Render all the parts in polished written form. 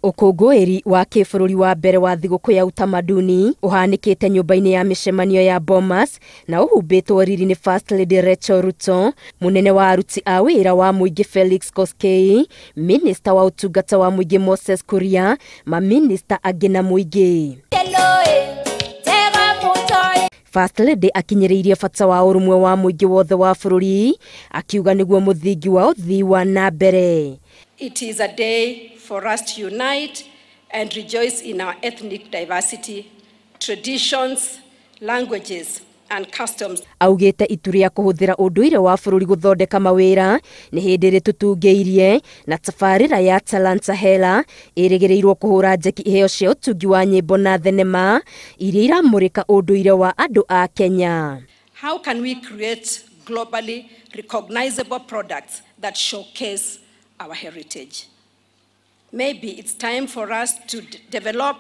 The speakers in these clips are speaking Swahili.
Ũkũngũĩri wa kĩbũrũri wa mbere wa thigũkũ ya utamaduni ũhanĩkĩte nyũmba-inĩ ya mĩcemanio ya Bomas na ũhumbĩtwo riri nĩ First Lady Rachel Ruto, mũnene wa aruti a wĩra wa mũingĩ Felix Koskei, Minister wa ũtungata wa mũingĩ Moses Kuria, maminista angĩ na mũingĩ. First Lady akinyĩrĩirie bata wa ũrũmwe wa mũingĩ wothe wa bũrũri, akiuga nĩguo mũthingi wa ũthii wa na mbere. It is a day for us to unite and rejoice in our ethnic diversity, traditions, languages and customs. Augĩte itu rĩa kũhũthĩra ũndũire wa bũrũri gũthondeka mawĩra nĩ hĩndĩ rĩtũtungĩirie na tabarĩra ya Talanta Hela ĩrĩgĩrĩirwo kũhũra njeki iheo cia ũtungi wa nyĩmbo na thenema iria iramũrĩka ũndũire wa andũ a Kenya. How can we create globally recognizable products that showcase our heritage? Maybe it's time for us to develop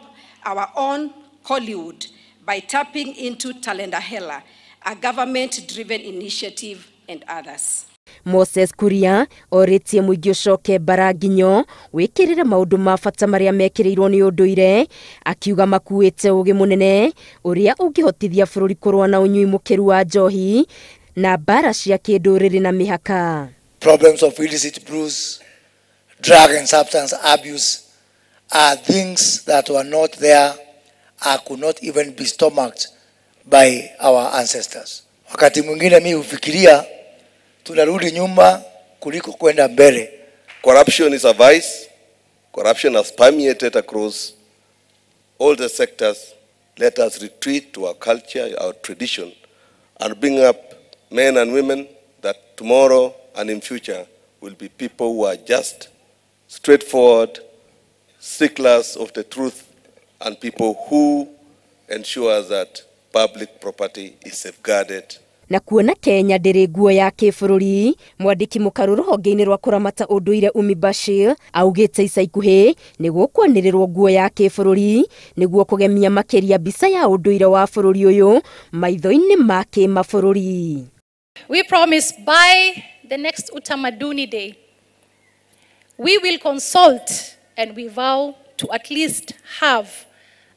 our own Hollywood by tapping into Talanta Hela, a government-driven initiative, and others. Moses Kuria orĩtie mũingĩ ũcoke baranginyo wĩkĩrĩre maũndũ ma bata marĩa mekĩrĩirwo nĩ ũndũire, akiuga makuĩte ũgĩ mũnene ũrĩa ũngĩhotithia bũrũri kũrũa na ũnyui mũkĩru wa njohi na mbara cia kĩndũrĩrĩ na mĩhaka. Problems of illicit brews, drug and substance abuse are things that were not there, could not even be stomached by our ancestors. Wakati mwingine mimi hufikiria tunarudi nyuma kuliko kwenda mbele. Corruption is a vice. Corruption has permeated across all the sectors. Let us retreat to our culture, our tradition, and bring up men and women that tomorrow and in future will be people who are just, straightforward, seekers of the truth, and people who ensure that public property is safeguarded. Na kuona Kenya ndĩrĩ nguo ya kĩbũrũri, mwandĩki mũkarũ rũhonge-inĩ rwa kũramata ũndũire Umi Bashir augĩte ica ikuhĩ nĩguo kwanĩrĩrwo nguo ya kĩbũrũri nĩguo kũgemia makĩria mbica ya ũndũire wa bũrũri ũyũ maitho-inĩ ma kĩmabũrũri. We promise by the next Utamaduni Day, we will consult and we vow to at least have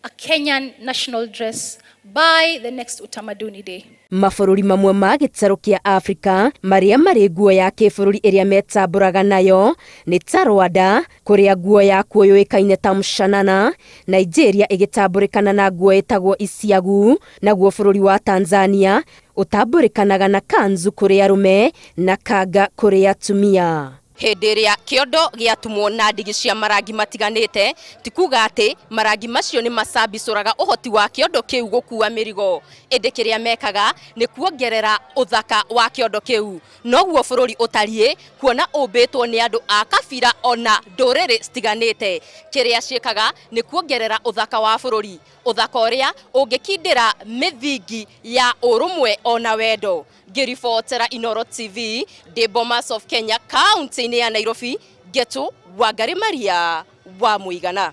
a Kenyan national dress by the next Utamaduni Day. Mabũrũri mamwe ma gĩtarũ kĩa Afrika marĩa marĩ nguo ya kĩbũrũri ĩrĩa metambũraga nayo nĩ ta Rwanda, kũrĩa nguo ya kuo yũĩkaine ta mshanana, Nigeria ĩgĩtambũrĩkana na nguo ĩtagwo isiagu, naguo bũrũri wa Tanzania ũtambũrĩkanaga na kanzu kũrĩ arũme na kanga kũrĩ atumia. Hĩndĩ ĩrĩa kĩondo gĩatumwo na ndigi cia marangi matiganĩte, ti kuga atĩ marangi macio nĩ macambicũraga ũhoti wa kĩondo kĩu gũkua mĩrigo. Ĩndĩ kĩrĩa mekaga nĩ kuongerera ũthaka wa kĩondo kĩu. Noguo bũrũri ũtariĩ kuona ũmbĩtwo nĩ andũ a kabira ona ndũrĩrĩ citiganĩte. Kĩrĩa ciĩkaga nĩ kuongerera ũthaka wa bũrũri. Ũthaka ũrĩa ũngĩkindĩra mĩthingi ya ũrũmwe ona wendo. Ngĩribotera Inooro TV, the Bomas of Kenya, kaunti-inĩ ya Nairobi, Getu Wangari Maria wa Mũigana.